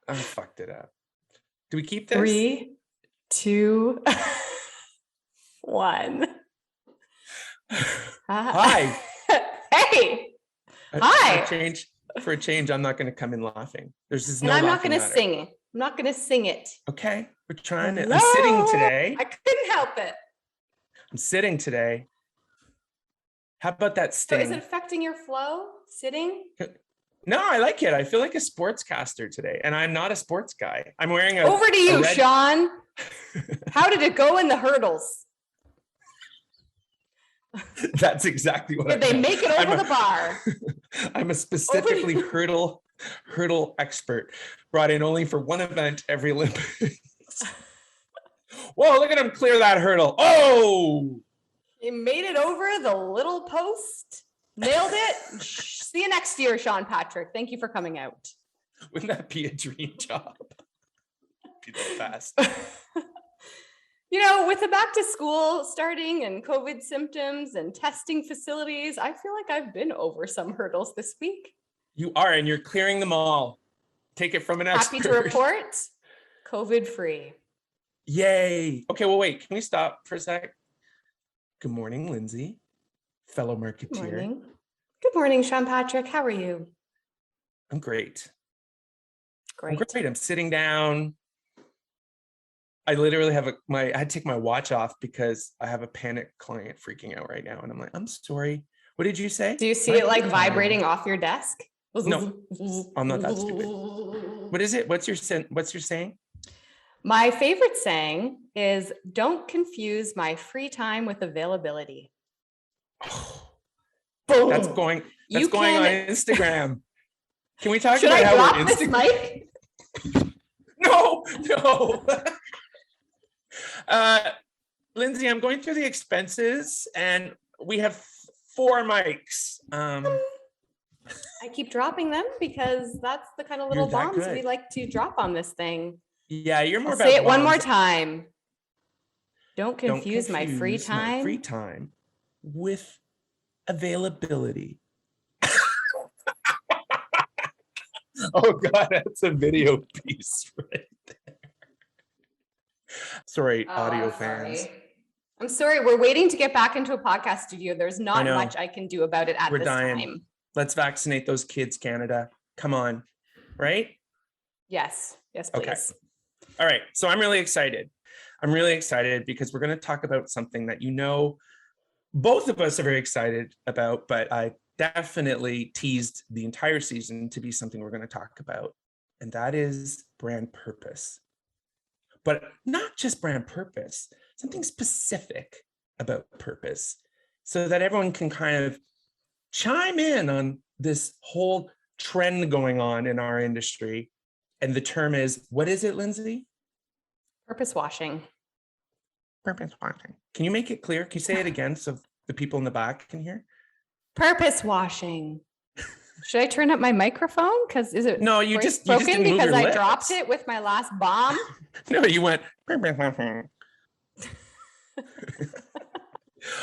I fucked it up. Do we keep this? 3, 2, 1. Hi. Hey. Hi. For a change, I'm not going to come in laughing. There's just no. And I'm not going to sing it. I'm not going to sing it. Okay, we're trying to. Hello? I'm sitting today. I couldn't help it. I'm sitting today. How about that sting? So is it affecting your flow? Sitting? No, I like it. I feel like a sportscaster today, and I'm not a sports guy. I'm wearing a. Over to you, Sean. How did it go in the hurdles? That's exactly what. Did they make it over the bar? I'm a specifically hurdle expert, brought in only for one event every Olympics. Whoa! Look at him clear that hurdle. Oh! You made it over the little post. Nailed it. See you next year, Sean Patrick. Thank you for coming out. Wouldn't that be a dream job? Be the best. You know, with the back to school starting and COVID symptoms and testing facilities, I feel like I've been over some hurdles this week. You are, and you're clearing them all. Take it from an expert. Happy to report, COVID free. Yay. Okay, well, wait, can we stop for a sec? Good morning, Lindsay, fellow marketeer. Good morning. Good morning, Sean Patrick. How are you? I'm great. Great. I'm great. I'm sitting down. I literally have I had to take my watch off because I have a panic client freaking out right now. And I'm like, I'm sorry. What did you say? Do you see it like vibrating off your desk? No, I'm not that stupid. What is it? What's your saying? My favorite saying is, don't confuse my free time with availability. Oh, boom. That's going on Instagram. Can we talk Should about I how drop we're this mic? No. Lindsay, I'm going through the expenses and we have 4 mics. I keep dropping them because that's the kind of little bombs we like to drop on this thing. Yeah, you're more I'll about say it bombs. one more time. Don't confuse my free time with availability. Oh God, that's a video piece right there. Sorry, audio fans. I'm sorry. We're waiting to get back into a podcast studio. There's not much I can do about it at this time. Let's vaccinate those kids, Canada. Come on, right? Yes, please. Okay. All right. So I'm really excited. Because we're going to talk about something that both of us are very excited about, but I definitely teased the entire season to be something we're going to talk about. And that is brand purpose. But not just brand purpose, something specific about purpose so that everyone can kind of chime in on this whole trend going on in our industry. And the term is, what is it, Lindsay? Purpose washing. Purpose washing. Can you make it clear? Can you say it again so the people in the back can hear? Purpose washing. Should I turn up my microphone? Because is it no? You just didn't move because your I lips. dropped it with my last bomb. No, you went.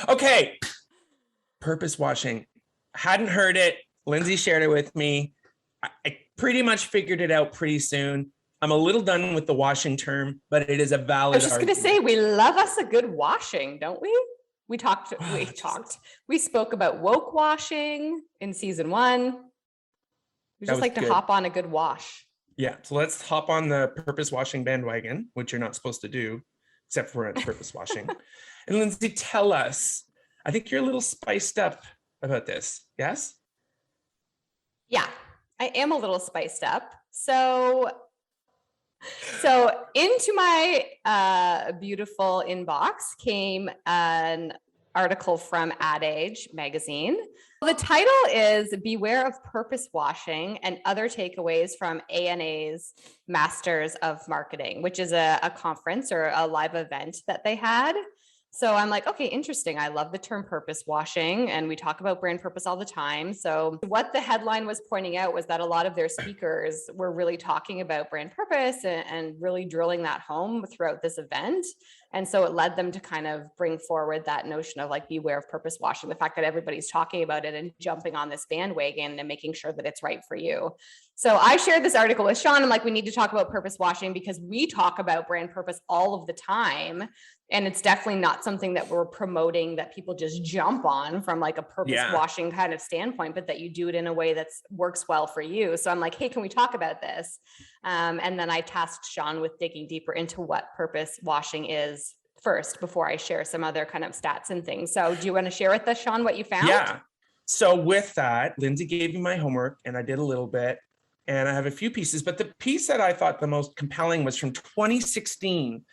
Okay. Purpose washing. Hadn't heard it. Lindsay shared it with me. I pretty much figured it out pretty soon. I'm a little done with the washing term, but it is a valid. I was just going to say, we love us a good washing, don't we? We spoke about woke washing in season 1. We just like to hop on a good wash. Yeah. So let's hop on the purpose washing bandwagon, which you're not supposed to do, except for purpose washing. And Lindsay, tell us, I think you're a little spiced up about this. Yes? Yeah, I am a little spiced up. So into my beautiful inbox came an article from Ad Age magazine. The title is Beware of Purpose Washing and Other Takeaways from ANA's Masters of Marketing, which is a conference or a live event that they had. So I'm like, okay, interesting. I love the term purpose washing, and we talk about brand purpose all the time. So what the headline was pointing out was that a lot of their speakers were really talking about brand purpose and really drilling that home throughout this event. And so it led them to kind of bring forward that notion of like, beware of purpose washing, the fact that everybody's talking about it and jumping on this bandwagon and making sure that it's right for you. So I shared this article with Sean. I'm like, we need to talk about purpose washing because we talk about brand purpose all of the time. And it's definitely not something that we're promoting that people just jump on from like a purpose washing kind of standpoint, but that you do it in a way that works well for you. So I'm like, hey, can we talk about this? And then I tasked Sean with digging deeper into what purpose washing is first, before I share some other kind of stats and things. So do you want to share with us, Sean, what you found? Yeah. So with that, Lindsay gave me my homework and I did a little bit, and I have a few pieces, but the piece that I thought the most compelling was from 2016.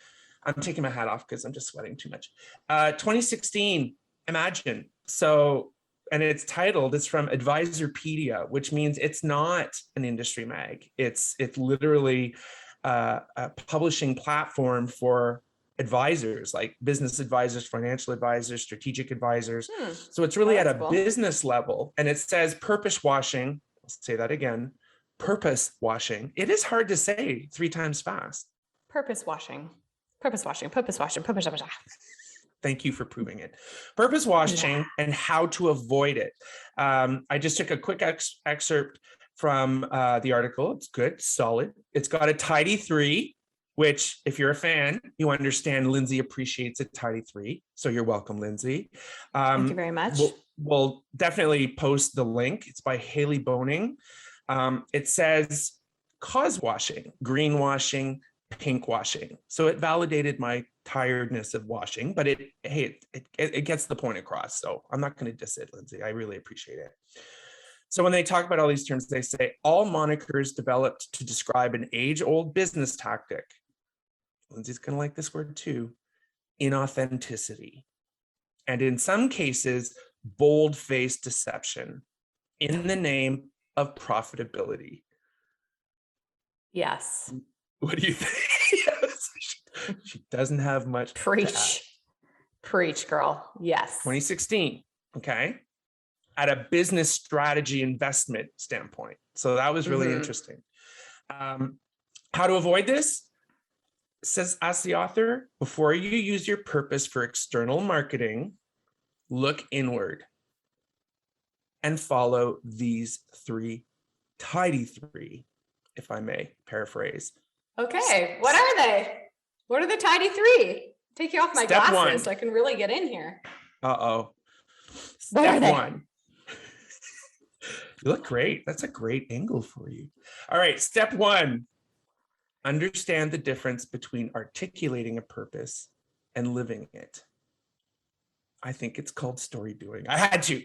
I'm taking my hat off because I'm just sweating too much. 2016, imagine. So, and it's titled, it's from Advisorpedia, which means it's not an industry mag. It's literally a publishing platform for advisors, like business advisors, financial advisors, strategic advisors. So it's really at a business level. And it says purpose washing. I'll say that again. Purpose washing. It is hard to say 3 times fast. Purpose washing. Purpose washing, purpose washing, purpose washing. Thank you for proving it. Purpose washing and how to avoid it. I just took a quick excerpt from the article. It's good, solid. It's got a tidy 3, which if you're a fan, you understand Lindsay appreciates a tidy 3. So you're welcome, Lindsay. Thank you very much. We'll definitely post the link. It's by Haley Boning. It says cause washing, greenwashing, pink washing. So it validated my tiredness of washing, but it gets the point across. So I'm not going to diss it, Lindsay. I really appreciate it. So when they talk about all these terms, they say all monikers developed to describe an age-old business tactic. Lindsay's going to like this word too, inauthenticity. And in some cases, bold-faced deception in the name of profitability. Yes. What do you think? She doesn't have much. Preach, girl. Yes. 2016. Okay. At a business strategy investment standpoint. So that was really interesting. How to avoid this? Says, ask the author, before you use your purpose for external marketing, look inward and follow these 3 tidy 3, if I may paraphrase. Okay, what are they? What are the tidy 3? Take you off my Step glasses 1. so I can really get in here. Uh-oh. What are Step they? 1. You look great. That's a great angle for you. All right, step 1. Understand the difference between articulating a purpose and living it. I think it's called story doing. I had to.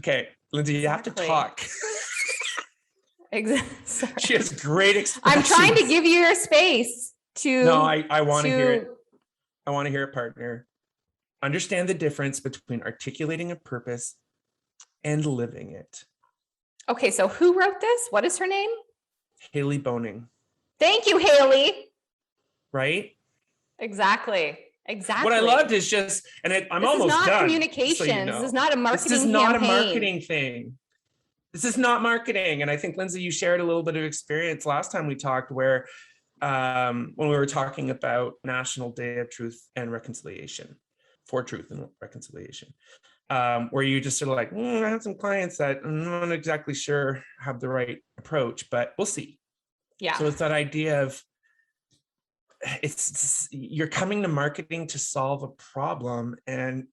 Okay, Lindsay, you have to talk. Sorry. She has great expressions. I'm trying to give you your space to. No, I want to hear it. I want to hear it, partner. Understand the difference between articulating a purpose and living it. Okay, so who wrote this? What is her name? Haley Boning. Thank you, Haley. Right? Exactly. What I loved is just, and I'm almost done. This is not communication. So you know. This is not a marketing This is not campaign. A marketing thing. This is not marketing. And I think, Lindsay, you shared a little bit of experience last time we talked where when we were talking about National Day of Truth and Reconciliation, for Truth and Reconciliation, where you just sort of like, I have some clients that I'm not exactly sure have the right approach, but we'll see. Yeah. So it's that idea of you're coming to marketing to solve a problem, and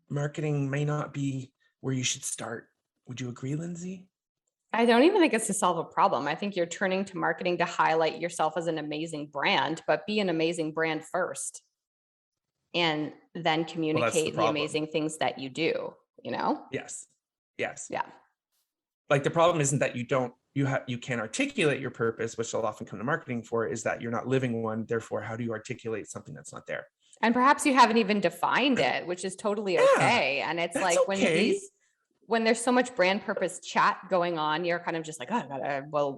marketing may not be where you should start. Would you agree, Lindsay? I don't even think it's to solve a problem. I think you're turning to marketing to highlight yourself as an amazing brand, but be an amazing brand first. And then communicate the amazing things that you do, you know? Yes. Yeah. Like the problem isn't that you can't articulate your purpose, which will often come to marketing for, is that you're not living one. Therefore, how do you articulate something that's not there? And perhaps you haven't even defined it, which is totally okay. And it's like when there's so much brand purpose chat going on, you're kind of just like, oh,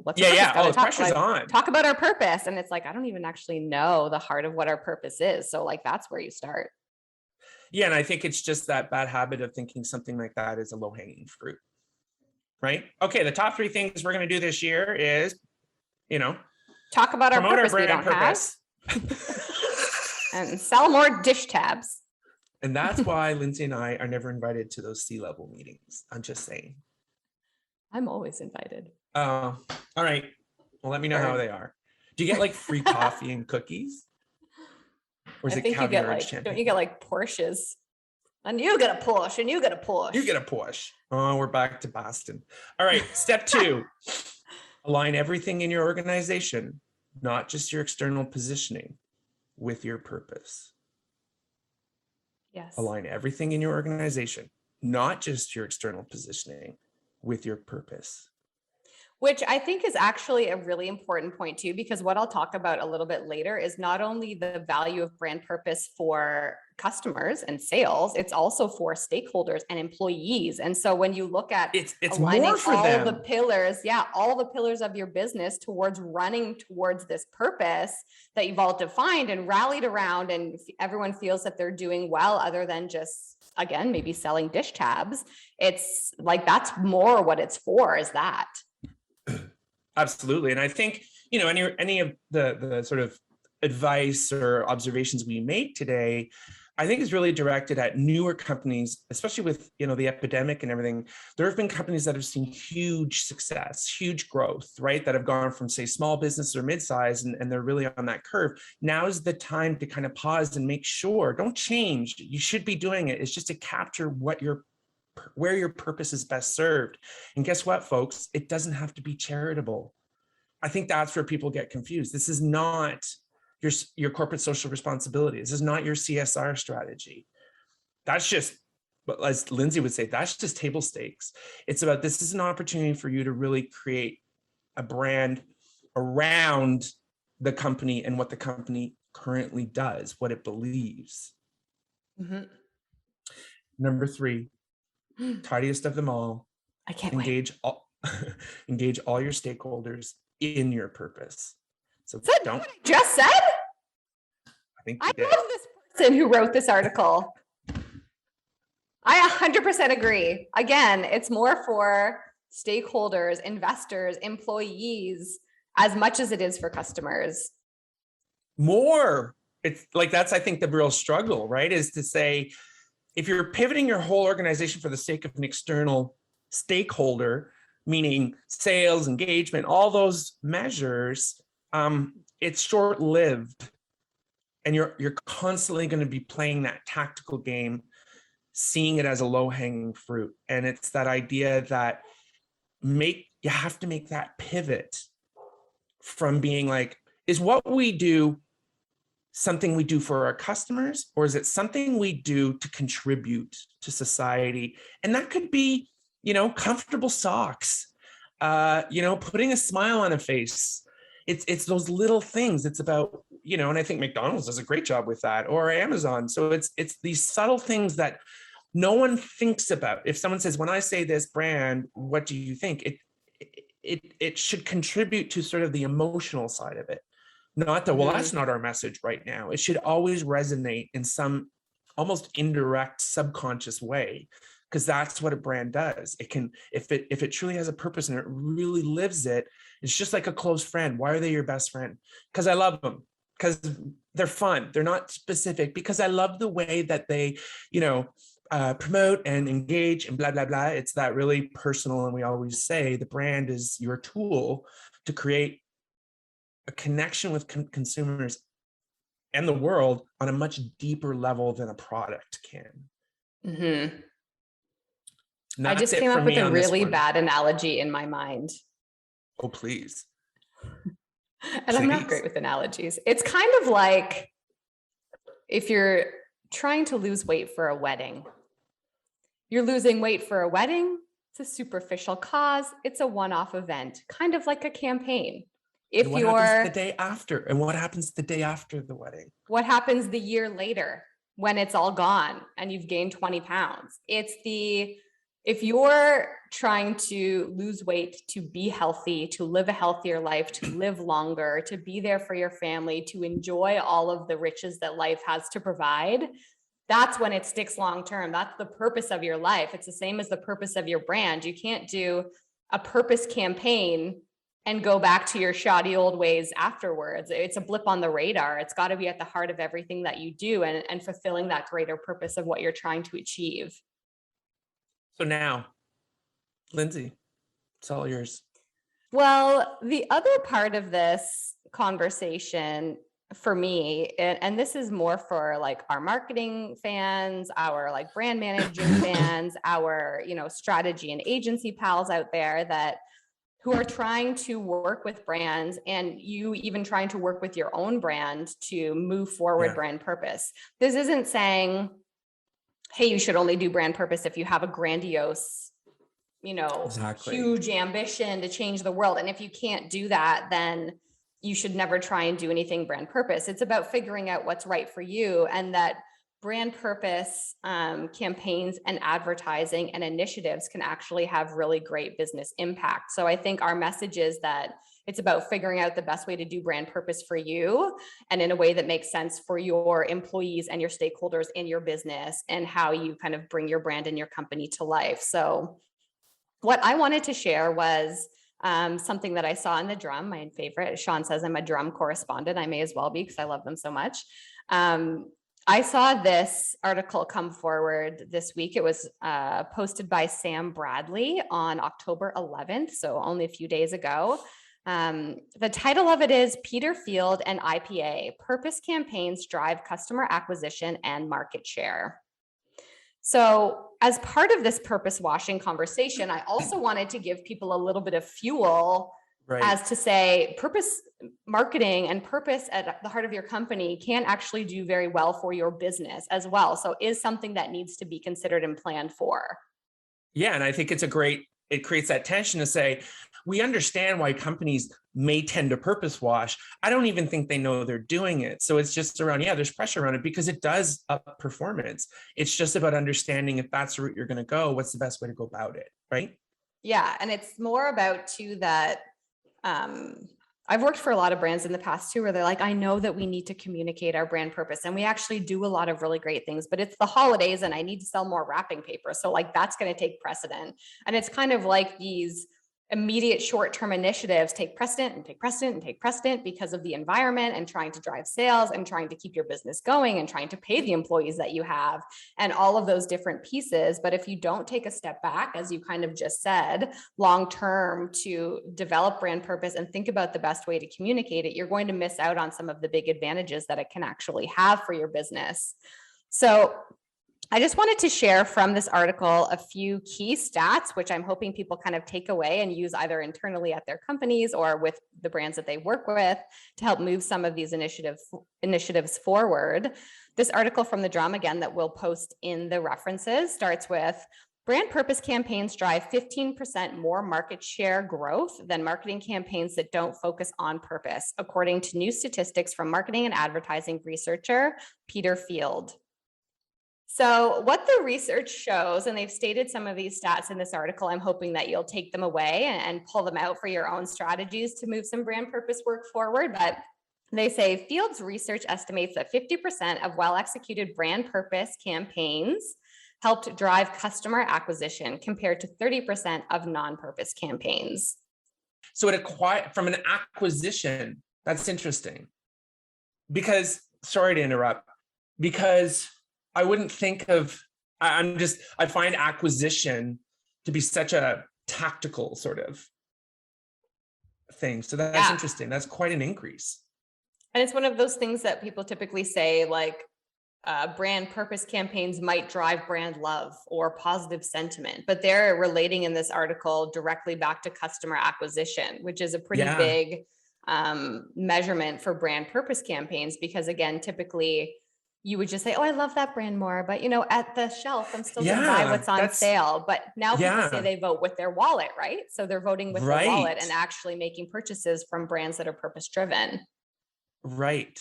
what's the purpose? The pressure's on. Talk about our purpose. And it's like, I don't even actually know the heart of what our purpose is. So like, that's where you start. Yeah. And I think it's just that bad habit of thinking something like that is a low-hanging fruit, right? Okay. The top 3 things we're going to do this year is, talk about our purpose we don't have. and sell more dish tabs. And that's why Lindsay and I are never invited to those C-level meetings. I'm just saying. I'm always invited. All right. Well, let me know how they are. Do you get like free coffee and cookies? Or is I it think you get caviar and like, champagne? don't you get like Porsches? And you get a Porsche, and you get a Porsche. You get a Porsche. Oh, we're back to Boston. All right. Step 2, align everything in your organization, not just your external positioning, with your purpose. Yes. Align everything in your organization, not just your external positioning, with your purpose. Which I think is actually a really important point too, because what I'll talk about a little bit later is not only the value of brand purpose for customers and sales, it's also for stakeholders and employees. And so when you look at it's aligning more for all them. the pillars, all the pillars of your business towards running towards this purpose that you've all defined and rallied around, and everyone feels that they're doing well other than just, again, maybe selling dish tabs. It's like, that's more what it's for, is that. Absolutely. And I think, any of the sort of advice or observations we make today, I think is really directed at newer companies, especially with, the epidemic and everything. There have been companies that have seen huge success, huge growth, right? That have gone from, say, small business or mid-size, and they're really on that curve. Now is the time to kind of pause and make sure, don't change. You should be doing it. It's just to capture where your purpose is best served. And guess what, folks? It doesn't have to be charitable. I think that's where people get confused. This is not your corporate social responsibility. This is not your CSR strategy. That's just, as Lindsay would say, that's just table stakes. It's about, this is an opportunity for you to really create a brand around the company and what the company currently does, what it believes. Mm-hmm. Number 3, tidiest of them all. I can't engage all your stakeholders in your purpose. So don't. What I just said? I think I you did. love this person who wrote this article. I 100% agree. Again, it's more for stakeholders, investors, employees, as much as it is for customers. More. It's like, that's, I think, the real struggle, right? Is to say, if you're pivoting your whole organization for the sake of an external stakeholder, meaning sales, engagement, all those measures, it's short-lived. And you're constantly going to be playing that tactical game, seeing it as a low-hanging fruit. And it's that idea that you have to make that pivot from being like, is what we do something we do for our customers, or is it something we do to contribute to society? And that could be, comfortable socks, putting a smile on a face. It's those little things. It's about, and I think McDonald's does a great job with that, or Amazon. So it's these subtle things that no one thinks about. If someone says, when I say this brand, what do you think? It should contribute to sort of the emotional side of it. Not that, well, that's not our message right now. It should always resonate in some almost indirect, subconscious way, because that's what a brand does. It can, if it truly has a purpose and it really lives it, it's just like a close friend. Why are they your best friend? Because I love them. Because they're fun. They're not specific. Because I love the way that they, promote and engage and blah, blah, blah. It's that really personal. And we always say the brand is your tool to create a connection with consumers and the world on a much deeper level than a product can. Mm-hmm. I just came up with a really bad analogy in my mind. Oh, please. And I'm not great with analogies. It's kind of like if you're trying to lose weight for a wedding. You're losing weight for a wedding. It's a superficial cause. It's a one-off event, kind of like a campaign. If what happens the day after? And what happens the day after the wedding? What happens the year later when it's all gone and you've gained 20 pounds? If you're trying to lose weight, to be healthy, to live a healthier life, to live longer, to be there for your family, to enjoy all of the riches that life has to provide, that's when it sticks long-term. That's the purpose of your life. It's the same as the purpose of your brand. You can't do a purpose campaign and go back to your shoddy old ways afterwards. It's a blip on the radar. It's got to be at the heart of everything that you do, and fulfilling that greater purpose of what you're trying to achieve. So now, Lindsay, it's all yours. Well, the other part of this conversation for me, and this is more for like our marketing fans, our like brand managing fans, our, strategy and agency pals out there that who are trying to work with brands, and you even trying to work with your own brand to move forward brand purpose. This isn't saying, hey, you should only do brand purpose if you have a grandiose, huge ambition to change the world. And if you can't do that, then you should never try and do anything brand purpose. It's about figuring out what's right for you, and that brand purpose campaigns and advertising and initiatives can actually have really great business impact. So I think our message is that it's about figuring out the best way to do brand purpose for you, and in a way that makes sense for your employees and your stakeholders in your business, and how you kind of bring your brand and your company to life. So what I wanted to share was something that I saw in the Drum, my favorite. Sean says I'm a Drum correspondent. I may as well be, because I love them so much. I saw this article come forward this week. It was posted by Sam Bradley on October 11th, so only a few days ago. The title of it is Peter Field and IPA, Purpose Campaigns Drive Customer Acquisition and Market Share. So as part of this purpose washing conversation, I also wanted to give people a little bit of fuel as to say purpose marketing and purpose at the heart of your company can actually do very well for your business as well. So is something that needs to be considered and planned for. Yeah. And I think it creates that tension to say, we understand why companies may tend to purpose wash. I don't even think they know they're doing it. So it's just around, there's pressure around it because it does up performance. It's just about understanding if that's the route you're going to go, what's the best way to go about it, right? Yeah. And it's more about too that I've worked for a lot of brands in the past too, where they're like, I know that we need to communicate our brand purpose, and we actually do a lot of really great things, but it's the holidays and I need to sell more wrapping paper. So like, that's going to take precedent. And it's kind of like these immediate short-term initiatives take precedent and take precedent and take precedent because of the environment and trying to drive sales and trying to keep your business going and trying to pay the employees that you have and all of those different pieces. But if you don't take a step back, as you kind of just said, long-term to develop brand purpose and think about the best way to communicate it, you're going to miss out on some of the big advantages that it can actually have for your business. So I just wanted to share from this article a few key stats, which I'm hoping people kind of take away and use either internally at their companies or with the brands that they work with to help move some of these initiatives forward. This article from the Drum, again, that we'll post in the references, starts with brand purpose campaigns drive 15% more market share growth than marketing campaigns that don't focus on purpose, according to new statistics from marketing and advertising researcher Peter Field. So what the research shows, and they've stated some of these stats in this article, I'm hoping that you'll take them away and pull them out for your own strategies to move some brand purpose work forward. But they say Field's research estimates that 50% of well-executed brand purpose campaigns helped drive customer acquisition compared to 30% of non-purpose campaigns. So from an acquisition, that's interesting. Because, sorry to interrupt, because I wouldn't think of, I find acquisition to be such a tactical sort of thing. So that's interesting. That's quite an increase. And it's one of those things that people typically say, like brand purpose campaigns might drive brand love or positive sentiment, but they're relating in this article directly back to customer acquisition, which is a pretty big measurement for brand purpose campaigns, because again, typically you would just say, oh, I love that brand more, but at the shelf, I'm still going to buy what's on sale. But now people say they vote with their wallet, right? So they're voting with their wallet and actually making purchases from brands that are purpose driven. Right.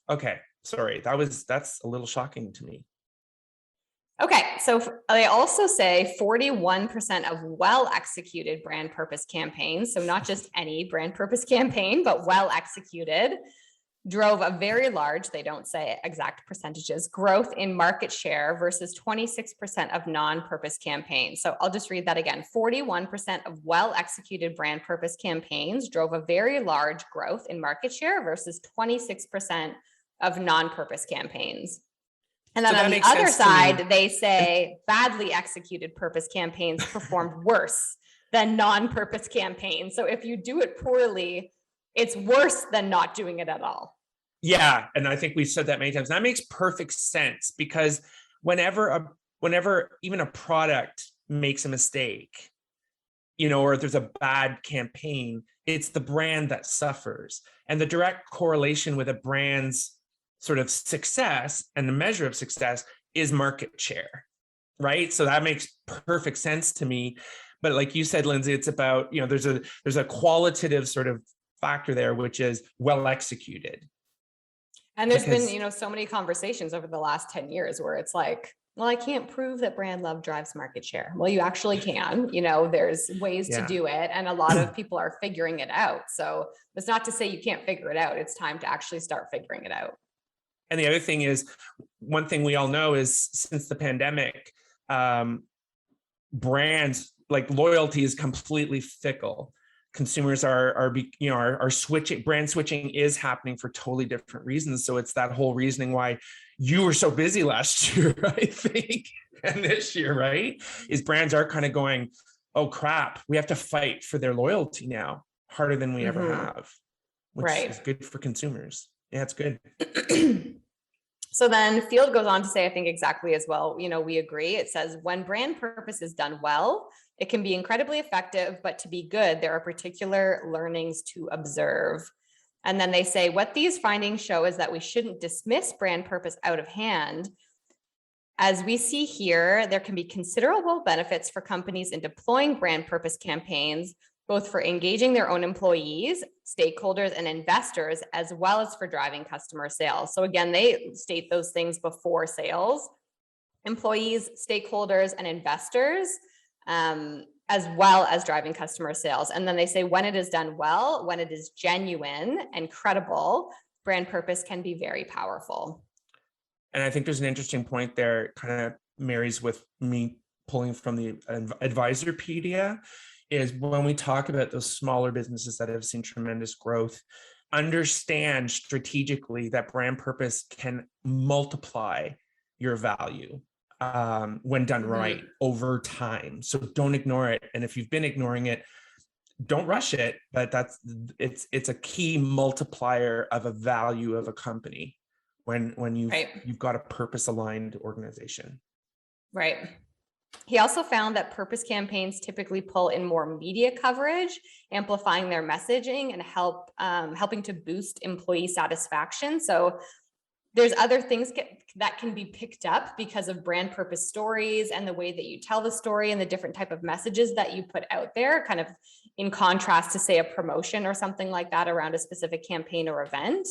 Okay. Sorry. That's a little shocking to me. Okay. So they also say 41% of well-executed brand purpose campaigns, so not just any brand purpose campaign, but well-executed, drove a very large, they don't say exact percentages, growth in market share versus 26% of non-purpose campaigns. So I'll just read that again. 41% of well-executed brand purpose campaigns drove a very large growth in market share versus 26% of non-purpose campaigns. And then So on that the makes other sense to me. side, they say badly executed purpose campaigns performed worse than non-purpose campaigns. So if you do it poorly, it's worse than not doing it at all. Yeah, and I think we've said that many times. That makes perfect sense because whenever even a product makes a mistake, or there's a bad campaign, it's the brand that suffers. And the direct correlation with a brand's sort of success and the measure of success is market share, right? So that makes perfect sense to me. But like you said, Lindsay, it's about, there's a qualitative sort of factor there, which is well executed. And there's been, so many conversations over the last 10 years where it's like, well, I can't prove that brand love drives market share. Well, you actually can, there's ways to do it. And a lot of people are figuring it out. So it's not to say you can't figure it out. It's time to actually start figuring it out. And the other thing is, one thing we all know is since the pandemic, brands like loyalty is completely fickle. Consumers are switching. Brand switching is happening for totally different reasons. So it's that whole reasoning why you were so busy last year, I think, and this year, right? Is brands are kind of going, oh crap, we have to fight for their loyalty now, harder than we ever have, which is good for consumers. Yeah, it's good. So then Field goes on to say, I think exactly as well, we agree. It says, when brand purpose is done well, it can be incredibly effective, but to be good, there are particular learnings to observe. And then they say, what these findings show is that we shouldn't dismiss brand purpose out of hand. As we see here, there can be considerable benefits for companies in deploying brand purpose campaigns, both for engaging their own employees, stakeholders, and investors, as well as for driving customer sales. So again, they state those things before sales: employees, stakeholders, and investors, as well as driving customer sales. And then they say, when it is done well, when it is genuine and credible, brand purpose can be very powerful. And I think there's an interesting point there, kind of marries with me pulling from the Advisorpedia, is when we talk about those smaller businesses that have seen tremendous growth, understand strategically that brand purpose can multiply your value when done right over time. So don't ignore it. And if you've been ignoring it, don't rush it. But it's a key multiplier of a value of a company when you've got a purpose aligned organization. Right. He also found that purpose campaigns typically pull in more media coverage, amplifying their messaging and helping to boost employee satisfaction. So there's other things that can be picked up because of brand purpose stories and the way that you tell the story and the different type of messages that you put out there, kind of in contrast to, say, a promotion or something like that around a specific campaign or event.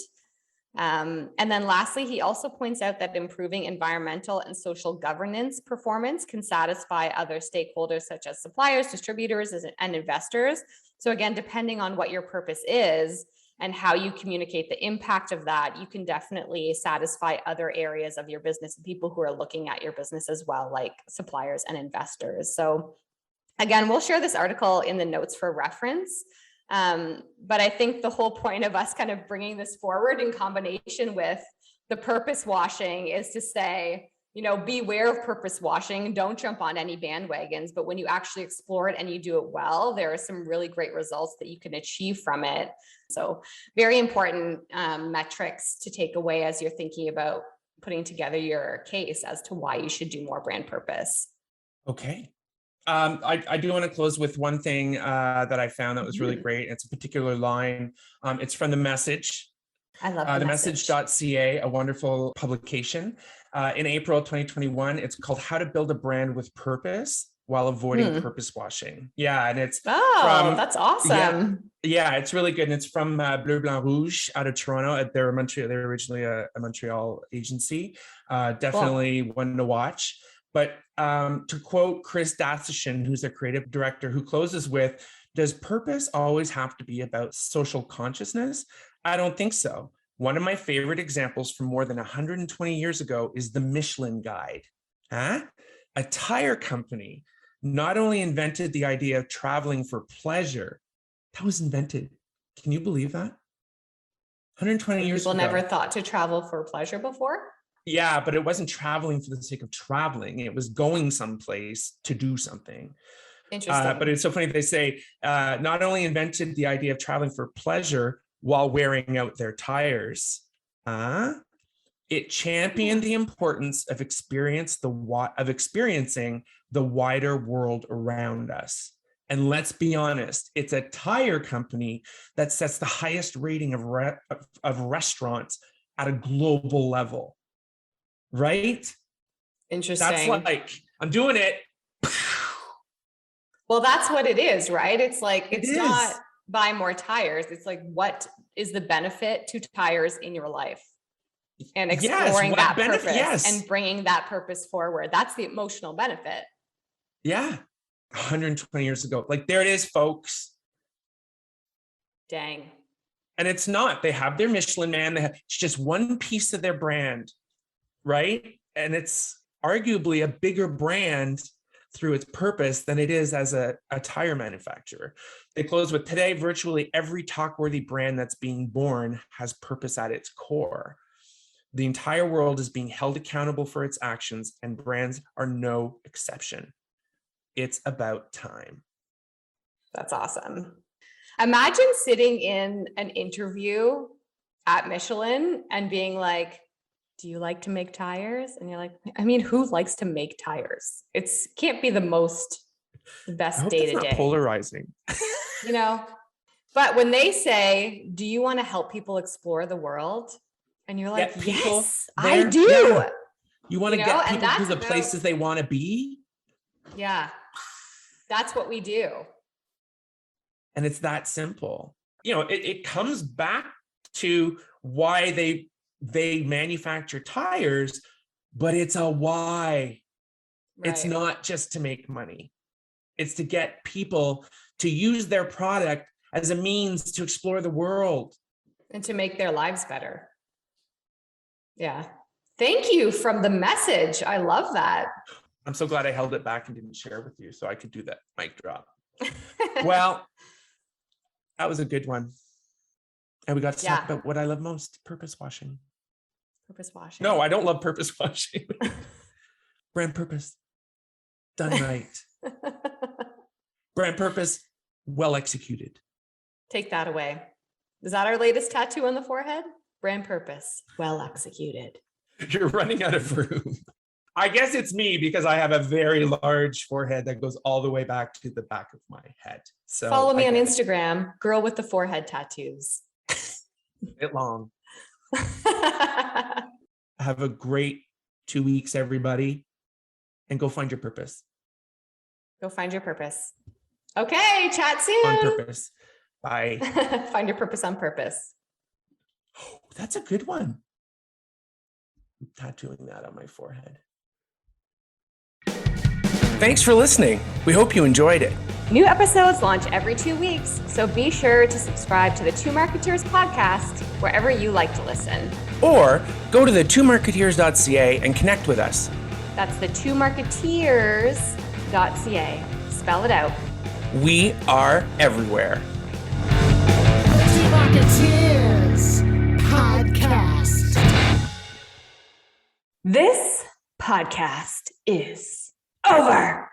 And then lastly, he also points out that improving environmental and social governance performance can satisfy other stakeholders such as suppliers, distributors, and investors. So again, depending on what your purpose is and how you communicate the impact of that, you can definitely satisfy other areas of your business and people who are looking at your business as well, like suppliers and investors. So again, we'll share this article in the notes for reference. But I think the whole point of us kind of bringing this forward in combination with the purpose washing is to say, beware of purpose washing. Don't jump on any bandwagons. But when you actually explore it and you do it well, there are some really great results that you can achieve from it. So very important metrics to take away as you're thinking about putting together your case as to why you should do more brand purpose. Okay. I do want to close with one thing that I found that was really great. It's a particular line. It's from The Message. I love The Message.ca, a wonderful publication. In April 2021, it's called How to Build a Brand with Purpose While Avoiding Purpose Washing. Yeah, and it's that's awesome. Yeah, it's really good. And it's from Bleu Blanc Rouge out of Toronto. They're originally a Montreal agency. Definitely one to watch. But to quote Chris Datsishin, who's the creative director, who closes with, does purpose always have to be about social consciousness? I don't think so. One of my favorite examples from more than 120 years ago is the Michelin Guide. Huh? A tire company not only invented the idea of traveling for pleasure, that was invented. Can you believe that? 120 years ago. People never thought to travel for pleasure before? Yeah, but it wasn't traveling for the sake of traveling. It was going someplace to do something. Interesting. But it's so funny. They say not only invented the idea of traveling for pleasure while wearing out their tires, it championed the importance of experiencing the wider world around us. And let's be honest, it's a tire company that sets the highest rating of restaurants at a global level, right? Interesting. That's like, I'm doing it. Well, that's what it is, right? It's like, it's not buy more tires. It's like, what is the benefit to tires in your life? And exploring that purpose and bringing that purpose forward. That's the emotional benefit. Yeah. 120 years ago. Like, there it is, folks. Dang. And it's not, they have their Michelin Man. It's just one piece of their brand, right? And it's arguably a bigger brand through its purpose than it is as a tire manufacturer. They close with, today, virtually every talk-worthy brand that's being born has purpose at its core. The entire world is being held accountable for its actions, and brands are no exception. It's about time. That's awesome. Imagine sitting in an interview at Michelin and being like, do you like to make tires? And you're like, I mean, who likes to make tires? It's can't be the best day to day. Polarizing. You know, but when they say, do you want to help people explore the world? And you're like, yes, I do. Yeah. You want to get people to the places they want to be? Yeah. That's what we do. And it's that simple. You know, it comes back to why they manufacture tires, but it's a why. Right. It's not just to make money. It's to get people to use their product as a means to explore the world. And to make their lives better. Yeah. Thank you from the message. I love that. I'm so glad I held it back and didn't share with you so I could do that mic drop. Well, that was a good one. And we got to talk about what I love most, purpose washing. Purpose washing. No, I don't love purpose washing. Brand purpose, done right. Brand purpose, well executed. Take that away. Is that our latest tattoo on the forehead? Brand purpose, well executed. You're running out of room. I guess it's me because I have a very large forehead that goes all the way back to the back of my head. So follow me on Instagram, girl with the forehead tattoos. Bit long. Have a great 2 weeks, everybody, and go find your purpose. Go find your purpose. Okay, chat soon. On purpose. Bye. Find your purpose on purpose. Oh, that's a good one. I'm tattooing that on my forehead. Thanks for listening. We hope you enjoyed it. New episodes launch every 2 weeks, so be sure to subscribe to the Two Marketeers podcast wherever you like to listen. Or go to the twomarketeers.ca and connect with us. That's the twomarketeers.ca. Spell it out. We are everywhere. Two Marketeers podcast. This podcast is over.